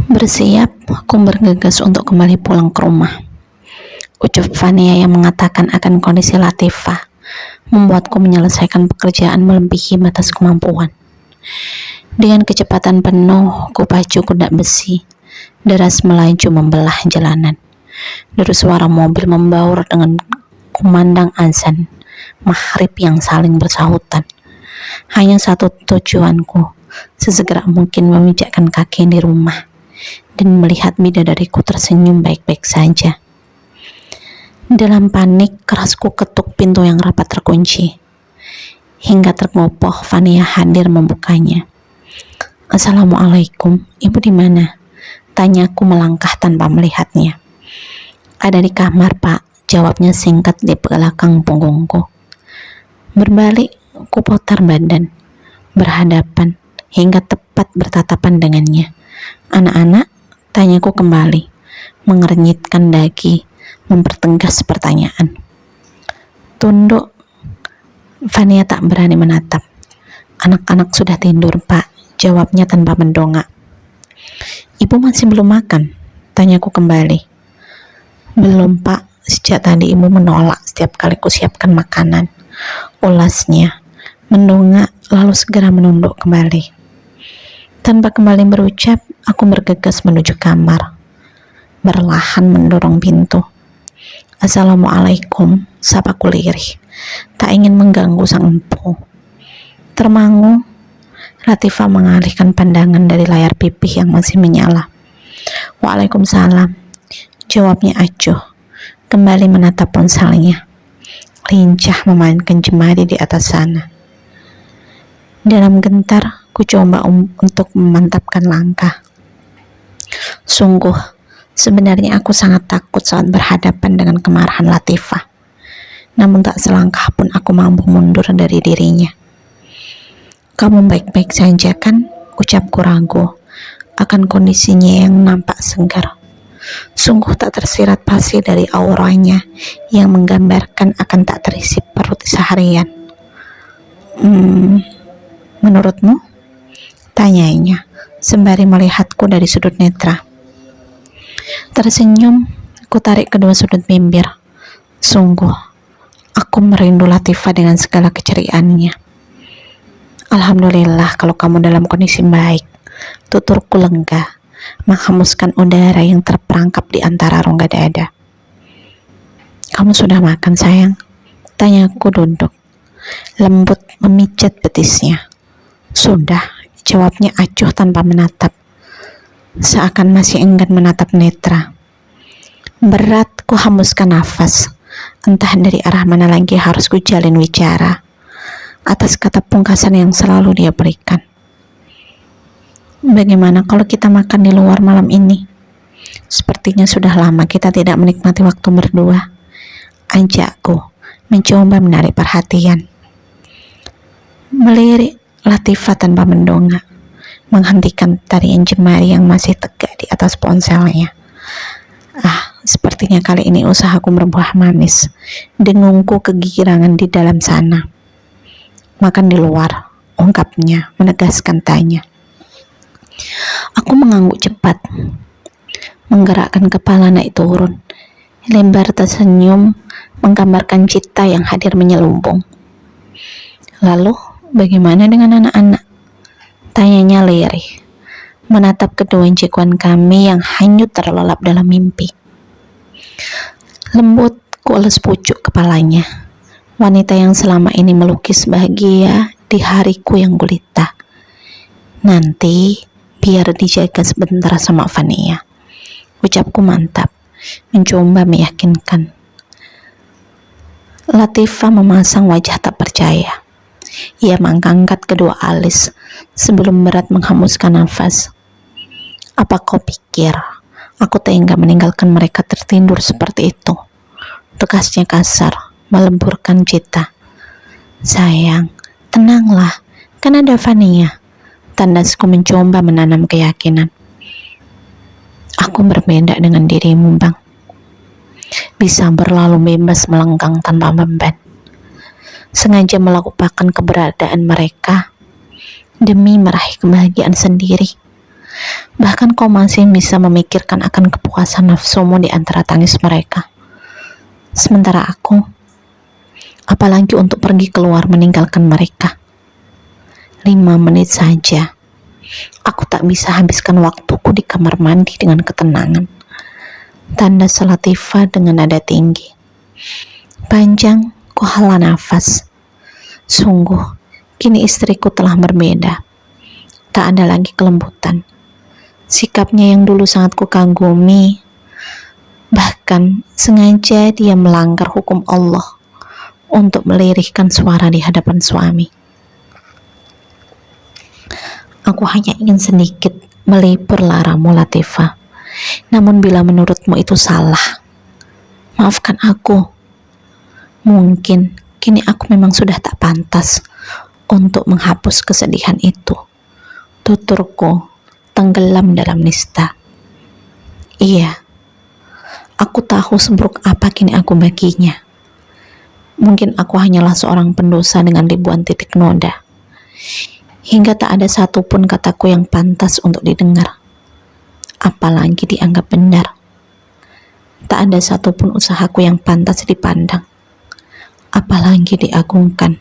Bersiap, aku bergegas untuk kembali pulang ke rumah. Ucap Fania yang mengatakan akan kondisi Latifah membuatku menyelesaikan pekerjaan melebihi batas kemampuan. Dengan kecepatan penuh, kupacu kuda besi. Deras melaju membelah jalanan. Deru suara mobil membaur dengan kumandang azan maghrib yang saling bersahutan. Hanya satu tujuanku, sesegera mungkin memijakkan kaki di rumah dan melihat bidadariku tersenyum baik-baik saja. Dalam panik, kerasku ketuk pintu yang rapat terkunci. Hingga tergopoh, Fania hadir membukanya. "Assalamualaikum, ibu di mana?" tanyaku melangkah tanpa melihatnya. "Ada di kamar, Pak," jawabnya singkat di belakang punggungku. Berbalik, ku putar badan, berhadapan, hingga tepat bertatapan dengannya. "Anak-anak?" tanyaku kembali, mengernyitkan dahi, mempertegas pertanyaan. "Tunduk." Fania tak berani menatap. "Anak-anak sudah tidur, Pak," jawabnya tanpa mendongak. "Ibu masih belum makan?" tanyaku kembali. "Belum, Pak. Sejak tadi ibu menolak setiap kali kusiapkan makanan," ulasnya, mendongak lalu segera menunduk kembali. Tanpa kembali berucap, aku bergegas menuju kamar, berlahan mendorong pintu. "Assalamualaikum," sapaku lirih, tak ingin mengganggu sang empu. Termangu, Latifah mengalihkan pandangan dari layar pipih yang masih menyala. "Waalaikumsalam," jawabnya acuh, kembali menatap ponselnya, lincah memainkan jemari di atas sana. Dalam gentar, ku coba untuk memantapkan langkah. Sungguh, sebenarnya aku sangat takut saat berhadapan dengan kemarahan Latifah. Namun tak selangkah pun aku mampu mundur dari dirinya. "Kamu baik-baik saja kan?" ucapku ragu akan kondisinya yang nampak segar. Sungguh tak tersirat pasti dari auranya yang menggambarkan akan tak terisi perut seharian. "Menurutmu?" tanyanya sembari melihatku dari sudut netra. Tersenyum, ku tarik kedua sudut bibir. Sungguh, aku merindu Latifah dengan segala keceriaannya. "Alhamdulillah kalau kamu dalam kondisi baik," tuturku lega, menghembuskan udara yang terperangkap di antara rongga dada. "Kamu sudah makan, sayang?" tanyaku duduk, lembut memijat betisnya. "Sudah," jawabnya acuh tanpa menatap, seakan masih enggan menatap netra. Berat ku hembuskan nafas, entah dari arah mana lagi harus ku jalin wicara atas kata pungkasan yang selalu dia berikan. "Bagaimana kalau kita makan di luar malam ini? Sepertinya sudah lama kita tidak menikmati waktu berdua," ajakku, mencoba menarik perhatian. Melirik Latifah tanpa mendongak, menghentikan tarian jemari yang masih tegak di atas ponselnya. Sepertinya kali ini usahaku berbuah manis, dengungku kegirangan di dalam sana. "Makan di luar," ungkapnya, menegaskan tanya. Aku mengangguk cepat, menggerakkan kepala naik turun, lebar tersenyum, menggambarkan cita yang hadir menyelubung. "Lalu, bagaimana dengan anak-anak?" tanyanya lirih, menatap kedua jekuan kami yang hanyut terlelap dalam mimpi. Lembut ku elus pucuk kepalanya, wanita yang selama ini melukis bahagia di hariku yang gulita. "Nanti biar dijaga sebentar sama Fania," ucapku mantap, mencoba meyakinkan. Latifah memasang wajah tak percaya. Ia mengangkat kedua alis sebelum berat menghembuskan nafas. "Apa kau pikir aku tega meninggalkan mereka tertidur seperti itu?" Tegasnya kasar, melemburkan cita. "Sayang, tenanglah, kan ada Fania," tandasku mencoba menanam keyakinan. "Aku berbeda dengan dirimu, Bang. Bisa berlalu bebas melenggang tanpa beban. Sengaja melupakan keberadaan mereka demi meraih kebahagiaan sendiri. Bahkan kau masih bisa memikirkan akan kepuasan nafsumu di antara tangis mereka. Sementara aku, apalagi untuk pergi keluar meninggalkan mereka. 5 menit saja, aku tak bisa habiskan waktuku di kamar mandi dengan ketenangan. Tanda Latifah dengan nada tinggi. Panjang, ku hela nafas. Sungguh, kini istriku telah berbeda. Tak ada lagi kelembutan. Sikapnya yang dulu sangat kukagumi, bahkan sengaja dia melanggar hukum Allah untuk melirihkan suara di hadapan suami. Aku hanya ingin sedikit melipur laramu, Latifah. Namun bila menurutmu itu salah, maafkan aku. Mungkin kini aku memang sudah tak pantas untuk menghapus kesedihan itu. Tuturku tenggelam dalam nista. Iya, aku tahu seburuk apa kini aku baginya. Mungkin aku hanyalah seorang pendosa dengan ribuan titik noda, hingga tak ada satupun kataku yang pantas untuk didengar, apalagi dianggap benar. Tak ada satupun usahaku yang pantas dipandang, apalagi diagungkan.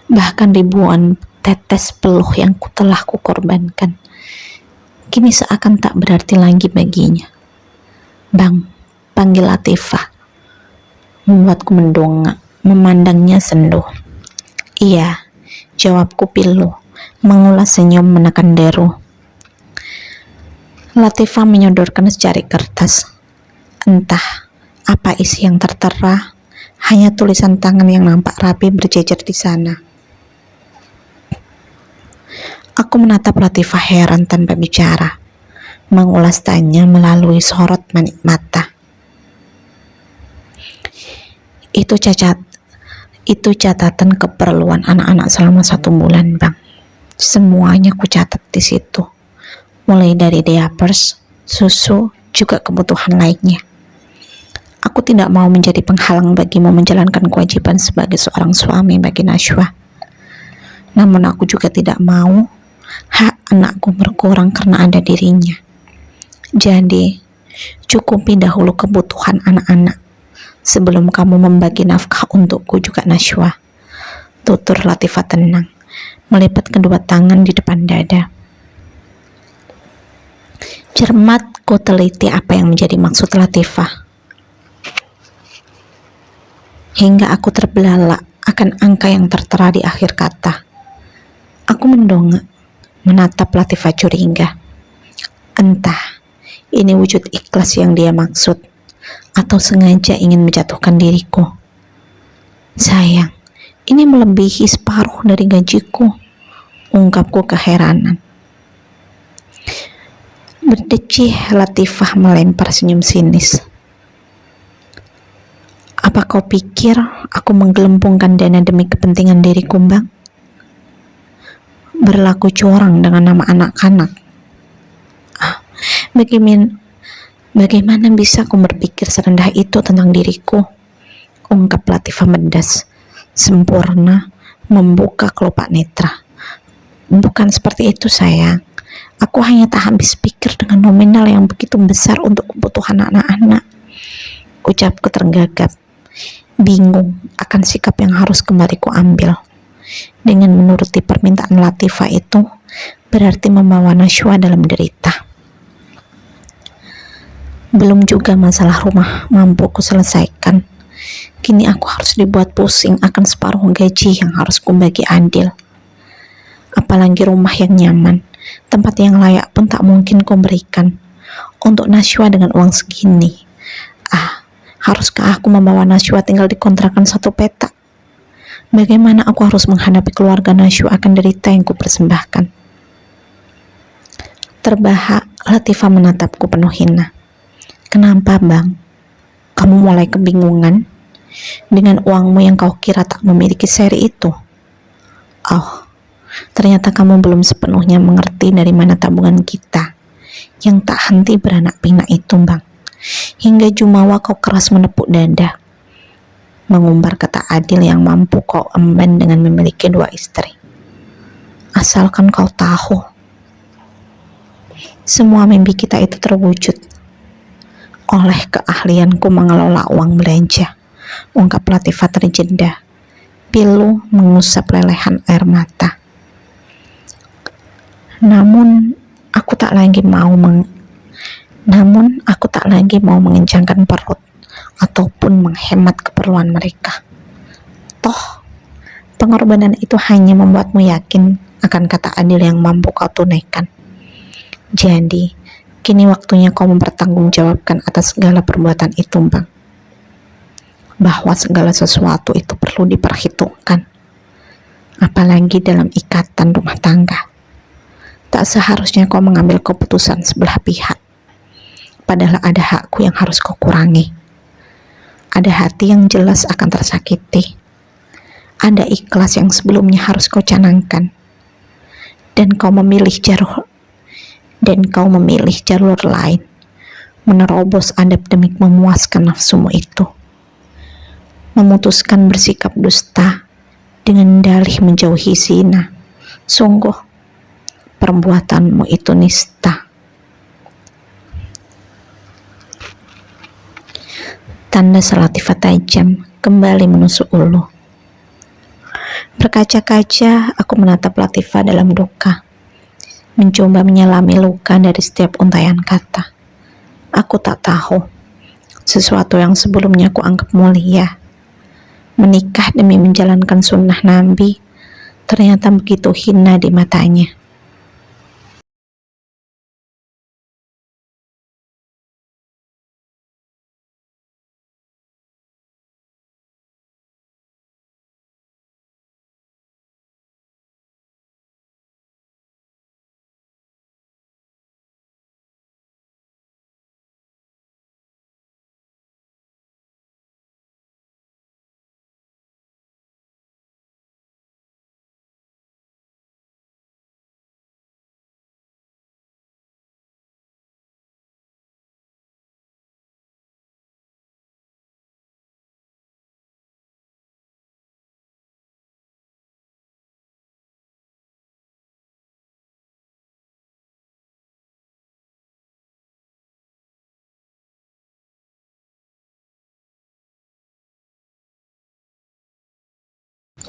Bahkan ribuan tetes peluh yang telah kukorbankan kini seakan tak berarti lagi baginya. Bang, panggil Latifah. Membuatku mendongak, memandangnya senduh. Iya, jawabku pilu, mengulas senyum menekan deru. Latifah menyodorkan secari kertas. Entah apa isi yang tertera, hanya tulisan tangan yang nampak rapi berjejer di sana. Aku menatap Latifah heran tanpa bicara, mengulas tanya melalui sorot manik mata. Itu catatan keperluan anak-anak selama 1 bulan, Bang. Semuanya ku catat di situ, mulai dari diapers, susu, juga kebutuhan lainnya. Aku tidak mau menjadi penghalang bagimu menjalankan kewajiban sebagai seorang suami bagi Najwa. Namun aku juga tidak mau hak anakku berkurang karena ada dirinya. Jadi, cukupi dahulu kebutuhan anak-anak sebelum kamu membagi nafkah untukku juga, Najwa. Tutur Latifah tenang, melipat kedua tangan di depan dada. Cermat ku teliti apa yang menjadi maksud Latifah, hingga aku terbelalak akan angka yang tertera di akhir kata. Aku mendongak, menatap Latifah curiga. Entah ini wujud ikhlas yang dia maksud, atau sengaja ingin menjatuhkan diriku. Sayang, ini melebihi separuh dari gajiku, ungkapku keheranan. Berdecih, Latifah melempar senyum sinis. Apa kau pikir aku menggelembungkan dana demi kepentingan diriku, Bang? Berlaku curang dengan nama anak-anak. Bagaimana bisa aku berpikir serendah itu tentang diriku? Ungkap Latifah medas, sempurna, membuka kelopak netra. Bukan seperti itu, sayang. Aku hanya tak habis pikir dengan nominal yang begitu besar untuk kebutuhan anak-anak. Ucapku tergagap, bingung akan sikap yang harus kembali ku ambil. Dengan menuruti permintaan Latifah itu berarti membawa Najwa dalam derita. Belum juga masalah rumah mampu ku selesaikan, kini aku harus dibuat pusing akan separuh gaji yang harus ku bagi adil. Apalagi rumah yang nyaman, tempat yang layak pun tak mungkin ku berikan untuk Najwa dengan uang segini. Haruskah aku membawa Najwa tinggal di kontrakan 1 petak? Bagaimana aku harus menghadapi keluarga Najwa akan derita yang ku persembahkan? Terbahak, Latifah menatapku penuh hina. Kenapa, Bang? Kamu mulai kebingungan dengan uangmu yang kau kira tak memiliki seri itu? Oh, ternyata kamu belum sepenuhnya mengerti dari mana tabungan kita yang tak henti beranak pinak itu, Bang. Hingga jumawa kau keras menepuk dada, mengumbar kata adil yang mampu kau emban dengan memiliki 2 istri. Asalkan kau tahu, Semua mimpi kita itu terwujud oleh keahlianku mengelola uang belanja, ungkap Latifah terjeda, pilu mengusap lelehan air mata. Namun aku tak lagi mau mengencangkan perut ataupun menghemat keperluan mereka. Toh, pengorbanan itu hanya membuatmu yakin akan kata adil yang mampu kau tunaikan. Jadi, kini waktunya kau mempertanggungjawabkan atas segala perbuatan itu, Bang. Bahwa segala sesuatu itu perlu diperhitungkan. Apalagi dalam ikatan rumah tangga. Tak seharusnya kau mengambil keputusan sebelah pihak. Padahal ada hakku yang harus kau kurangi. Ada hati yang jelas akan tersakiti. Ada ikhlas yang sebelumnya harus kau canangkan. Dan kau memilih jalur lain, menerobos adab demi memuaskan nafsumu itu. Memutuskan bersikap dusta dengan dalih menjauhi zina. Sungguh, perbuatanmu itu nista. Tanda Latifah tajam kembali menusuk ulu. Berkaca-kaca, aku menatap Latifah dalam duka, mencoba menyelami luka dari setiap untaian kata. Aku tak tahu, sesuatu yang sebelumnya aku anggap mulia, menikah demi menjalankan sunnah Nabi, ternyata begitu hina di matanya.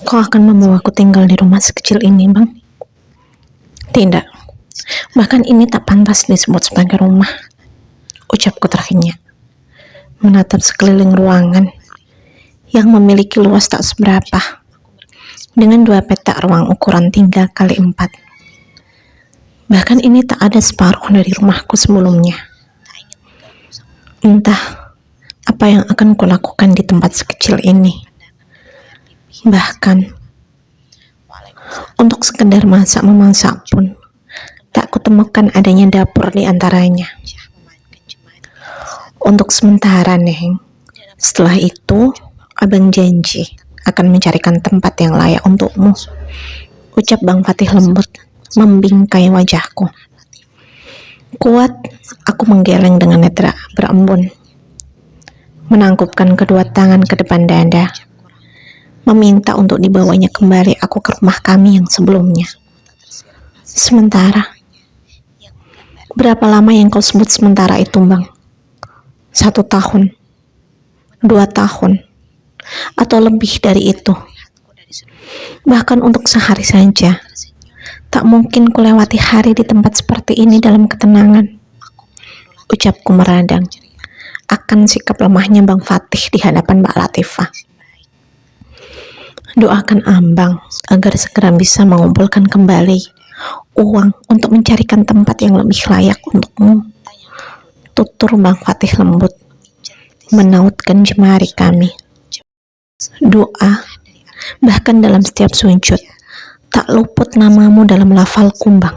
Kau akan membawaku tinggal di rumah sekecil ini, Bang? Tidak. Bahkan ini tak pantas disebut sebagai rumah, ucapku terhenyak, menatap sekeliling ruangan yang memiliki luas tak seberapa, dengan 2 petak ruang ukuran 3x4. Bahkan ini tak ada separuh dari rumahku sebelumnya. Entah apa yang akan kulakukan di tempat sekecil ini. Bahkan untuk sekedar memasak pun tak kutemukan adanya dapur di antaranya. Untuk sementara, Neng. Setelah itu, Abang janji akan mencarikan tempat yang layak untukmu, ucap Bang Fatih lembut, membingkai wajahku. Kuat, aku menggeleng dengan netra berembun, menangkupkan kedua tangan ke depan dada, meminta untuk dibawanya kembali aku ke rumah kami yang sebelumnya. Sementara, berapa lama yang kau sebut sementara itu, Bang? 1 tahun, 2 tahun, atau lebih dari itu. Bahkan untuk sehari saja, tak mungkin kulewati hari di tempat seperti ini dalam ketenangan, ucapku meradang akan sikap lemahnya Bang Fatih di hadapan Mbak Latifah. Doakan Abang agar segera bisa mengumpulkan kembali uang untuk mencarikan tempat yang lebih layak untukmu, tutur Bang Fatih lembut, menautkan jemari kami. Doa, bahkan dalam setiap sujud, tak luput namamu dalam lafal kumbang.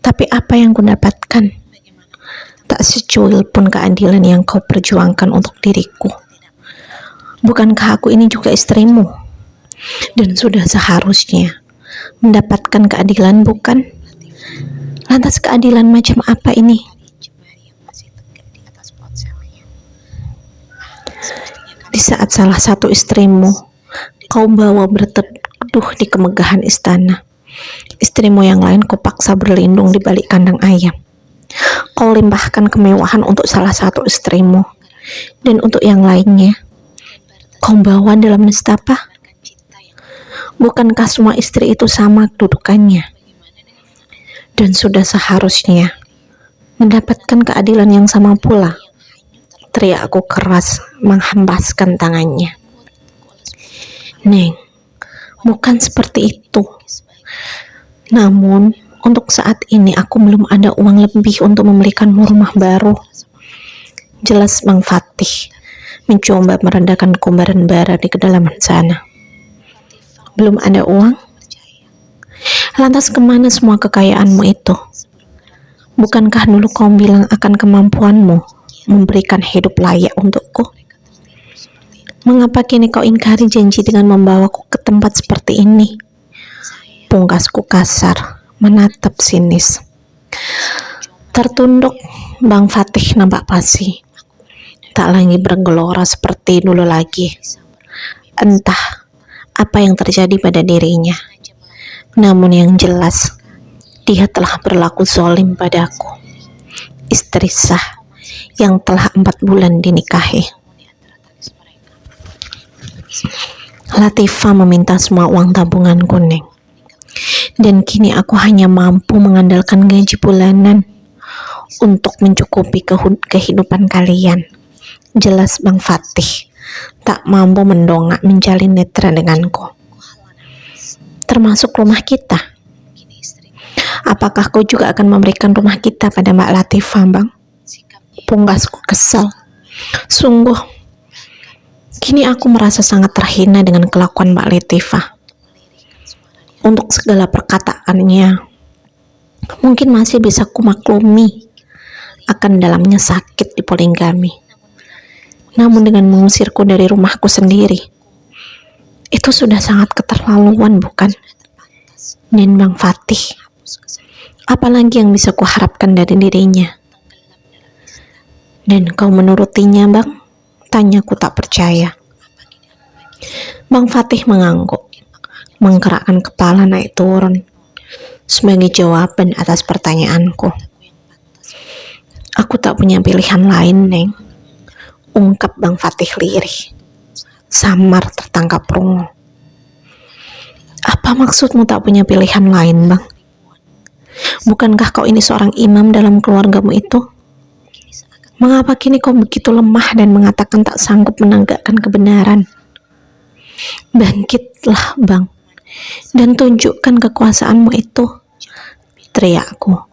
Tapi apa yang kudapatkan? Tak secuil pun keadilan yang kau perjuangkan untuk diriku. Bukankah aku ini juga istrimu? Dan sudah seharusnya mendapatkan keadilan, bukan? Lantas keadilan macam apa ini? Di saat salah satu istrimu kau bawa berteduh di kemegahan istana, istrimu yang lain kau paksa berlindung di balik kandang ayam. Kau limpahkan kemewahan untuk salah satu istrimu, dan untuk yang lainnya, kau bawa dalam nestapa. Bukankah semua istri itu sama kedudukannya? Dan sudah seharusnya mendapatkan keadilan yang sama pula. Teriakku keras menghembaskan tangannya. Neng, bukan seperti itu. Namun, untuk saat ini aku belum ada uang lebih untuk membelikanmu rumah baru. Jelas Bang Fatih mencoba meredakan kobaran bara di kedalaman sana. Belum ada uang? Lantas kemana semua kekayaanmu itu? Bukankah dulu kau bilang akan kemampuanmu memberikan hidup layak untukku? Mengapa kini kau ingkari janji dengan membawaku ke tempat seperti ini? Pungkasku kasar, menatap sinis. Tertunduk, Bang Fatih nampak pasi. Tak lagi bergelora seperti dulu lagi. Entah apa yang terjadi pada dirinya. Namun yang jelas, dia telah berlaku zalim padaku. Istri sah yang telah 4 bulan dinikahi. Latifah meminta semua uang tabunganku, Neng. Dan kini aku hanya mampu mengandalkan gaji bulanan untuk mencukupi kehidupan kalian. Jelas Bang Fatih tak mampu mendongak menjalin netra denganku, termasuk rumah kita. Apakah kau juga akan memberikan rumah kita pada Mbak Latifah, Bang? Pungkasku kesal. Sungguh, kini aku merasa sangat terhina dengan kelakuan Mbak Latifah. Untuk segala perkataannya, mungkin masih bisa kumaklumi akan dalamnya sakit di poligami. Namun dengan mengusirku dari rumahku sendiri, itu sudah sangat keterlaluan, bukan? Dan Bang Fatih, apalagi yang bisa kuharapkan dari dirinya? Dan kau menurutinya, Bang? Tanyaku tak percaya. Bang Fatih mengangguk, menggerakkan kepala naik turun sebagai jawaban atas pertanyaanku. Aku tak punya pilihan lain, Neng, ungkap Bang Fatih lirih, samar tertangkap rungu. Apa maksudmu tak punya pilihan lain, Bang? Bukankah kau ini seorang imam dalam keluargamu itu? Mengapa kini kau begitu lemah dan mengatakan tak sanggup menegakkan kebenaran? Bangkitlah, Bang, dan tunjukkan kekuasaanmu itu, teriakku,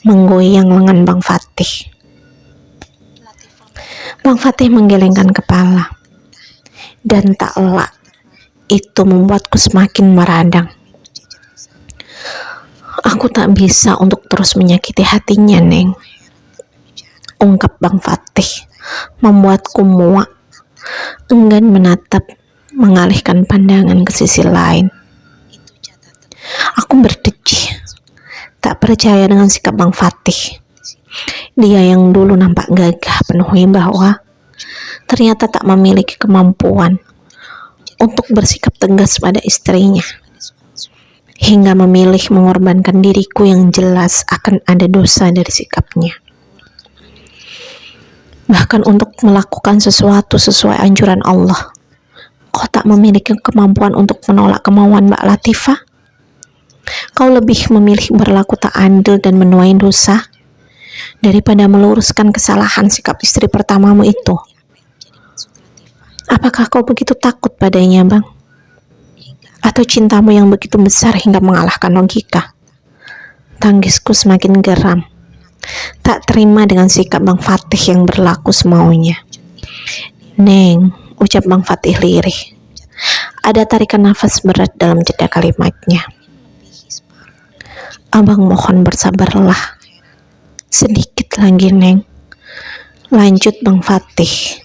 menggoyang lengan Bang Fatih. Bang Fatih menggelengkan kepala, dan tak elak itu membuatku semakin meradang. Aku tak bisa untuk terus menyakiti hatinya, Neng, ungkap Bang Fatih, membuatku muak, enggan menatap, mengalihkan pandangan ke sisi lain. Aku berdecih, tak percaya dengan sikap Bang Fatih. Dia yang dulu nampak gagah penuh bahwa ternyata tak memiliki kemampuan untuk bersikap tegas pada istrinya, hingga memilih mengorbankan diriku yang jelas akan ada dosa dari sikapnya. Bahkan untuk melakukan sesuatu sesuai anjuran Allah, kau tak memiliki kemampuan untuk menolak kemauan Mbak Latifah. Kau lebih memilih berlaku tak adil dan menuai dosa daripada meluruskan kesalahan sikap istri pertamamu itu. Apakah kau begitu takut padanya, Bang? Atau cintamu yang begitu besar hingga mengalahkan logika? Tangisku semakin geram, tak terima dengan sikap Bang Fatih yang berlaku semaunya. Neng, ucap Bang Fatih lirih. Ada tarikan nafas berat dalam jeda kalimatnya. Abang mohon bersabarlah. Sedikit lagi, Neng, lanjut Bang Fatih,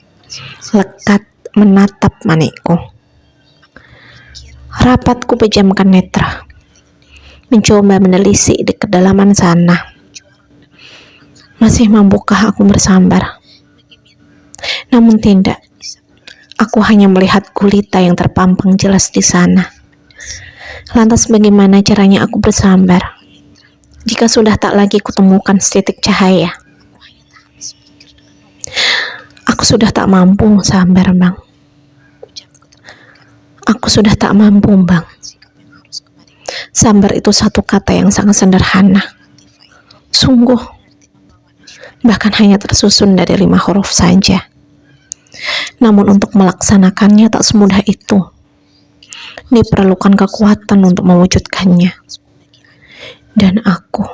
lekat menatap manikku. Rapat ku pejamkan netra, mencoba menelisik di kedalaman sana. Masih mampukah aku bersambar? Namun tidak. Aku hanya melihat gulita yang terpampang jelas di sana. Lantas bagaimana caranya aku bersambar? jika sudah tak lagi kutemukan setitik cahaya. Aku sudah tak mampu sabar, Bang. Aku sudah tak mampu, Bang. Sabar itu satu kata yang sangat sederhana. Sungguh, bahkan hanya tersusun dari 5 huruf saja. Namun untuk melaksanakannya tak semudah itu. Diperlukan kekuatan untuk mewujudkannya. Dan aku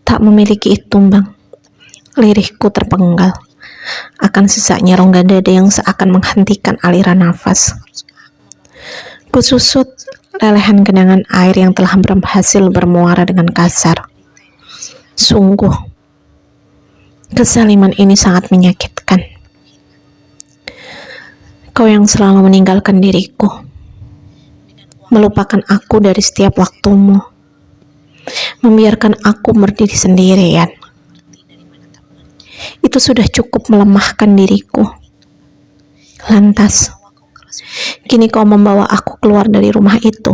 tak memiliki itu, Bang. Lirihku terpenggal akan sesaknya rongga dada yang seakan menghentikan aliran nafas. Kususut lelehan genangan air yang telah berhasil bermuara dengan kasar. Sungguh, kesaliman ini sangat menyakitkan. Kau yang selalu meninggalkan diriku, melupakan aku dari setiap waktumu, membiarkan aku berdiri sendirian. Itu sudah cukup melemahkan diriku. Lantas, kini kau membawa aku keluar dari rumah itu,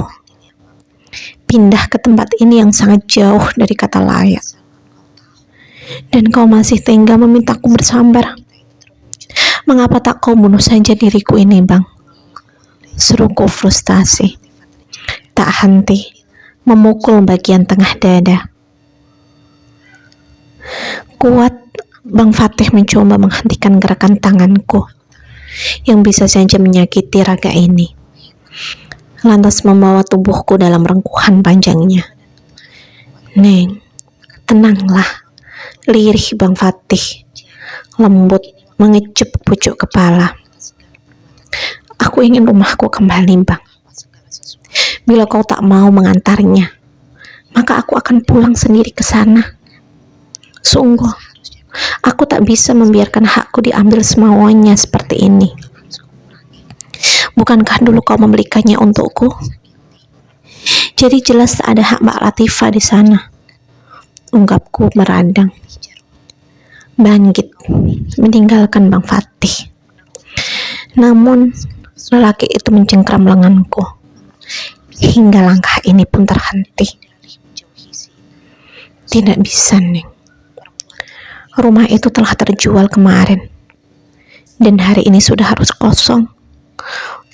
pindah ke tempat ini yang sangat jauh dari kata layak. Dan kau masih tega memintaku bersabar. Mengapa tak kau bunuh saja diriku ini, Bang? Seruku frustasi, tak henti memukul bagian tengah dada. Kuat, Bang Fatih mencoba menghentikan gerakan tanganku yang bisa saja menyakiti raga ini, lantas membawa tubuhku dalam rengkuhan panjangnya. Neng, tenanglah, lirih Bang Fatih, lembut mengecup pucuk kepala. Aku ingin rumahku kembali, Bang. Bila kau tak mau mengantarnya, maka aku akan pulang sendiri ke sana. Sungguh, aku tak bisa membiarkan hakku diambil semaunya seperti ini. Bukankah dulu kau membelikannya untukku? Jadi jelas tak ada hak Mbak Latifah di sana. Ungkapku meradang. Bangkit, meninggalkan Bang Fatih. Namun, lelaki itu mencengkram lenganku. Hingga langkah ini pun terhenti. Tidak bisa, Neng. Rumah itu telah terjual kemarin, dan hari ini sudah harus kosong.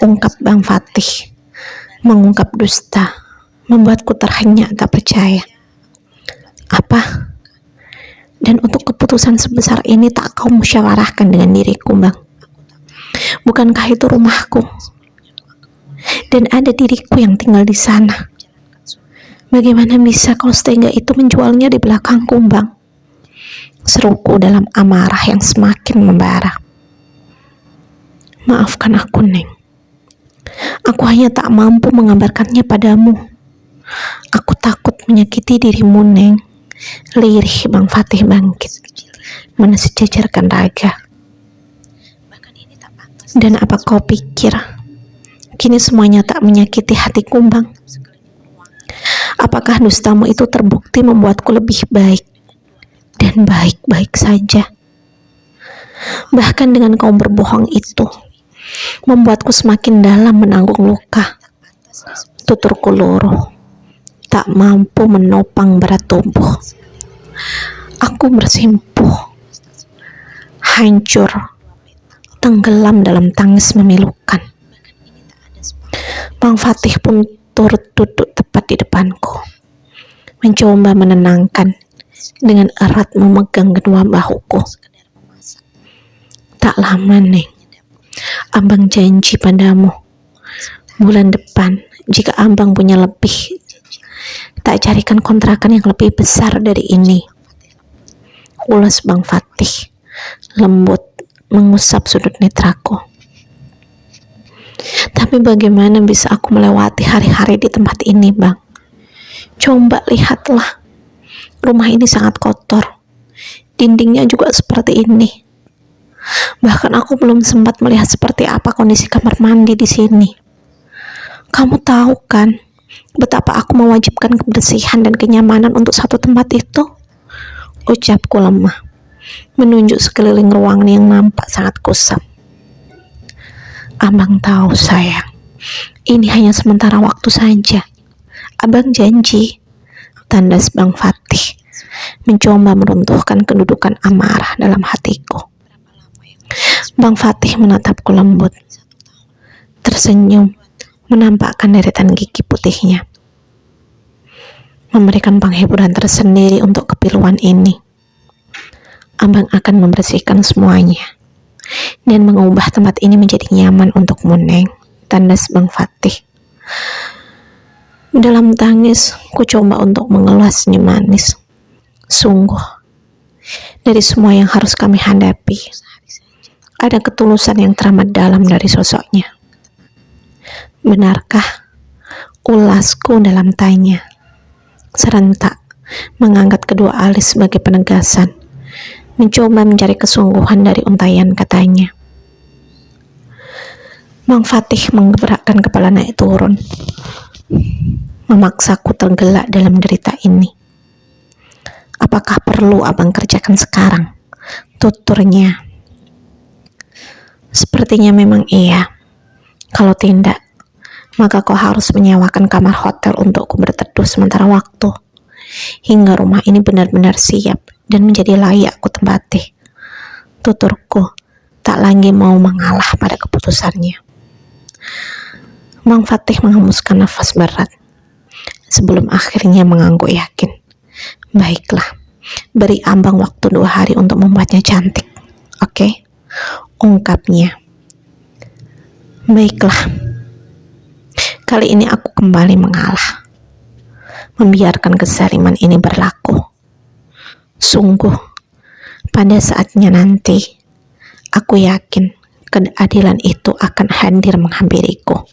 Ungkap Bang Fatih, mengungkap dusta, membuatku terhenyak tak percaya. Apa? Dan untuk keputusan sebesar ini tak kau musyawarahkan dengan diriku, Bang? Bukankah itu rumahku? Dan ada diriku yang tinggal di sana. Bagaimana bisa kau setega itu menjualnya di belakangku, Bang? Seruku dalam amarah yang semakin membara. Maafkan aku, Neng. Aku hanya tak mampu mengabarkannya padamu. Aku takut menyakiti dirimu, Neng. Lirih Bang Fatih bangkit, mensejajarkan raga. Dan apa kau pikir kini semuanya tak menyakiti hatiku, Bang? Apakah dustamu itu terbukti membuatku lebih baik dan baik-baik saja? Bahkan dengan kau berbohong itu membuatku semakin dalam menanggung luka. Tuturku luruh, tak mampu menopang berat tubuh. Aku bersimpuh, hancur, tenggelam dalam tangis memilukan. Bang Fatih pun turut duduk tepat di depanku, mencoba menenangkan dengan erat memegang kedua bahuku. Tak lama, Neng. Abang janji padamu, bulan depan jika abang punya lebih, tak carikan kontrakan yang lebih besar dari ini. Ulas Bang Fatih, lembut mengusap sudut netraku. Tapi bagaimana bisa aku melewati hari-hari di tempat ini, Bang? Coba lihatlah, rumah ini sangat kotor. Dindingnya juga seperti ini. Bahkan aku belum sempat melihat seperti apa kondisi kamar mandi di sini. Kamu tahu kan betapa aku mewajibkan kebersihan dan kenyamanan untuk satu tempat itu? Ucapku lemah, menunjuk sekeliling ruangan yang nampak sangat kusam. Abang tahu, sayang, ini hanya sementara waktu saja. Abang janji Tandas Bang Fatih mencoba meruntuhkan kedudukan amarah dalam hatiku. Bang Fatih menatapku lembut, tersenyum, menampakkan deretan gigi putihnya, memberikan penghiburan tersendiri untuk kepiluan ini. Abang akan membersihkan semuanya dan mengubah tempat ini menjadi nyaman untukmu, Neng, tandas Bang Fatih. Dalam tangis, ku coba untuk mengeluh senyum manis. Sungguh, dari semua yang harus kami hadapi, ada ketulusan yang teramat dalam dari sosoknya. Benarkah? Ulasku dalam tanya. Serentak, mengangkat kedua alis sebagai penegasan, mencoba mencari kesungguhan dari untaian katanya. Bang Fatih menggerakkan kepala naik turun, memaksaku tergelak dalam derita ini. Apakah perlu abang kerjakan sekarang? Tuturnya. Sepertinya memang iya. Kalau tidak, maka kau harus menyewakan kamar hotel untukku berteduh sementara waktu, hingga rumah ini benar-benar siap dan menjadi layak ku tempati. Tuturku tak lagi mau mengalah pada keputusannya. Bang Fatih menghembuskan nafas berat sebelum akhirnya mengangguk yakin. Baiklah, beri abang waktu 2 hari untuk membuatnya cantik. Oke? Ungkapnya. Baiklah, kali ini aku kembali mengalah, membiarkan kezaliman ini berlaku. Sungguh, pada saatnya nanti, aku yakin keadilan itu akan hadir menghampiriku.